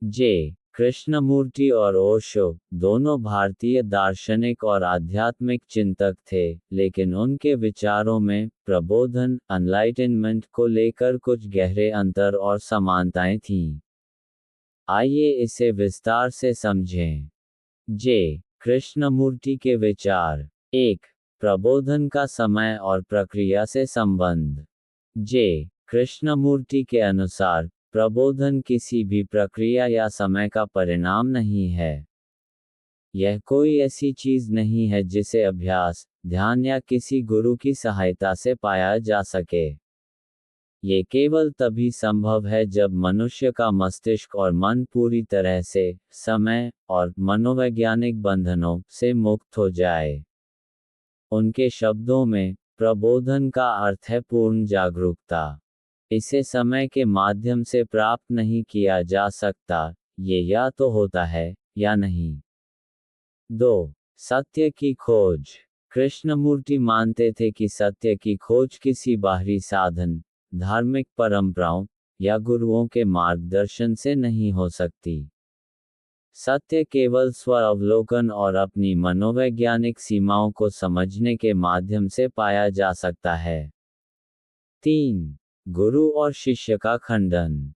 जे कृष्णमूर्ति और ओशो दोनों भारतीय दार्शनिक और आध्यात्मिक चिंतक थे, लेकिन उनके विचारों में प्रबोधन एनलाइटनमेंट को लेकर कुछ गहरे अंतर और समानताएं थीं। आइए इसे विस्तार से समझें। जे कृष्णमूर्ति के विचार। 1. प्रबोधन का समय और प्रक्रिया से संबंध। जे कृष्णमूर्ति के अनुसार प्रबोधन किसी भी प्रक्रिया या समय का परिणाम नहीं है। यह कोई ऐसी चीज नहीं है जिसे अभ्यास, ध्यान या किसी गुरु की सहायता से पाया जा सके। ये केवल तभी संभव है जब मनुष्य का मस्तिष्क और मन पूरी तरह से समय और मनोवैज्ञानिक बंधनों से मुक्त हो जाए। उनके शब्दों में प्रबोधन का अर्थ है पूर्ण जागरूकता। इसे समय के माध्यम से प्राप्त नहीं किया जा सकता, ये या तो होता है या नहीं। 2. सत्य की खोज। कृष्णमूर्ति मानते थे कि सत्य की खोज किसी बाहरी साधन, धार्मिक परंपराओं या गुरुओं के मार्गदर्शन से नहीं हो सकती। सत्य केवल स्व अवलोकन और अपनी मनोवैज्ञानिक सीमाओं को समझने के माध्यम से पाया जा सकता है। 3. गुरु और शिष्य का खंडन।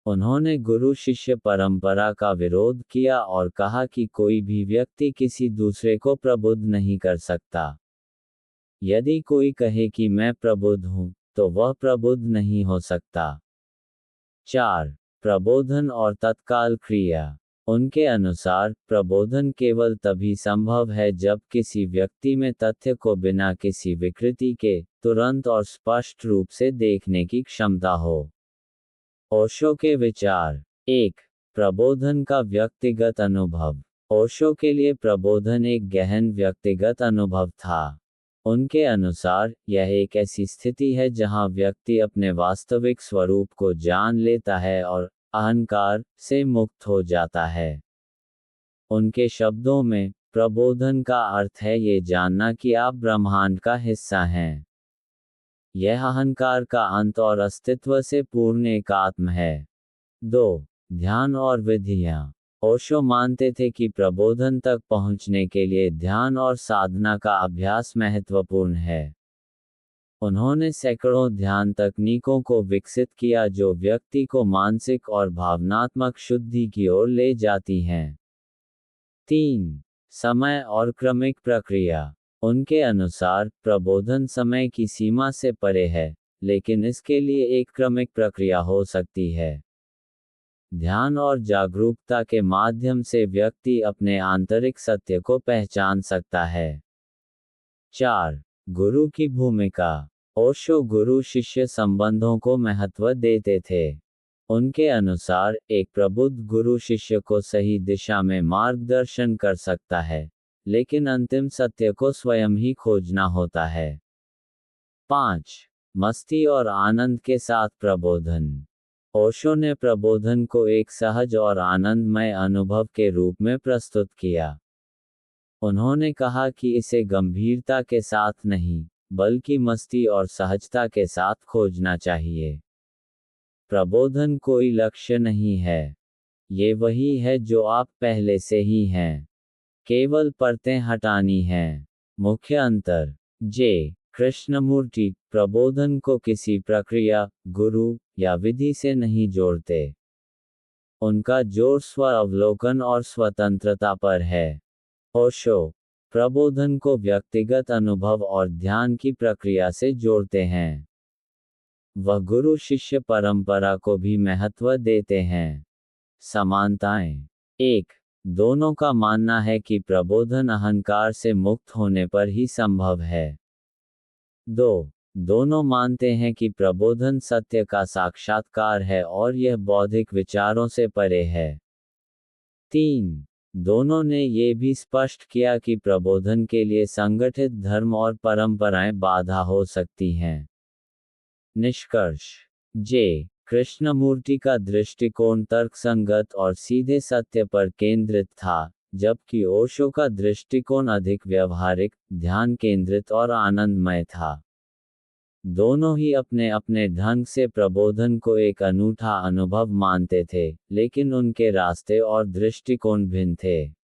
उन्होंने गुरु शिष्य परंपरा का विरोध किया और कहा कि कोई भी व्यक्ति किसी दूसरे को प्रबुद्ध नहीं कर सकता। यदि कोई कहे कि मैं प्रबुद्ध हूं, तो वह प्रबुद्ध नहीं हो सकता। 4. प्रबोधन और तत्काल क्रिया। उनके अनुसार प्रबोधन केवल तभी संभव है जब किसी व्यक्ति में तथ्य को बिना किसी विकृति के तुरंत और स्पष्ट रूप से देखने की क्षमता हो। ओशो के विचार। 1. प्रबोधन का व्यक्तिगत अनुभव। ओशो के लिए प्रबोधन एक गहन व्यक्तिगत अनुभव था। उनके अनुसार यह एक ऐसी स्थिति है जहां व्यक्ति अपने वास्तविक स्वरूप को जान लेता है और अहंकार से मुक्त हो जाता है। उनके शब्दों में प्रबोधन का अर्थ है ये जानना कि आप ब्रह्मांड का हिस्सा हैं। यह अहंकार का अंत और अस्तित्व से पूर्ण एकात्म है। 2. ध्यान और विधियां। ओशो मानते थे कि प्रबोधन तक पहुंचने के लिए ध्यान और साधना का अभ्यास महत्वपूर्ण है। उन्होंने सैकड़ों ध्यान तकनीकों को विकसित किया जो व्यक्ति को मानसिक और भावनात्मक शुद्धि की ओर ले जाती हैं। 3. समय और क्रमिक प्रक्रिया। उनके अनुसार प्रबोधन समय की सीमा से परे है, लेकिन इसके लिए एक क्रमिक प्रक्रिया हो सकती है। ध्यान और जागरूकता के माध्यम से व्यक्ति अपने आंतरिक सत्य को पहचान सकता है। 4. गुरु की भूमिका। ओशो गुरु शिष्य संबंधों को महत्व देते थे। उनके अनुसार एक प्रबुद्ध गुरु शिष्य को सही दिशा में मार्गदर्शन कर सकता है, लेकिन अंतिम सत्य को स्वयं ही खोजना होता है। 5. मस्ती और आनंद के साथ प्रबोधन। ओशो ने प्रबोधन को एक सहज और आनंदमय अनुभव के रूप में प्रस्तुत किया। उन्होंने कहा कि इसे गंभीरता के साथ नहीं, बल्कि मस्ती और सहजता के साथ खोजना चाहिए। प्रबोधन कोई लक्ष्य नहीं है। ये वही है जो आप पहले से ही हैं। केवल परतें हटानी हैं। मुख्य अंतर। जे कृष्णमूर्ति प्रबोधन को किसी प्रक्रिया, गुरु या विधि से नहीं जोड़ते। उनका जोर स्व अवलोकन और स्वतंत्रता पर है। ओशो प्रबोधन को व्यक्तिगत अनुभव और ध्यान की प्रक्रिया से जोड़ते हैं। वह गुरु शिष्य परंपरा को भी महत्व देते हैं। समानताएं। 1. दोनों का मानना है कि प्रबोधन अहंकार से मुक्त होने पर ही संभव है। 2. दोनों मानते हैं कि प्रबोधन सत्य का साक्षात्कार है और यह बौद्धिक विचारों से परे है। 3. दोनों ने ये भी स्पष्ट किया कि प्रबोधन के लिए संगठित धर्म और परंपराएं बाधा हो सकती हैं। निष्कर्ष। जे कृष्णमूर्ति का दृष्टिकोण तर्कसंगत और सीधे सत्य पर केंद्रित था, जबकि ओशो का दृष्टिकोण अधिक व्यवहारिक, ध्यान केंद्रित और आनंदमय था। दोनों ही अपने अपने ढंग से प्रबोधन को एक अनूठा अनुभव मानते थे, लेकिन उनके रास्ते और दृष्टिकोण भिन्न थे।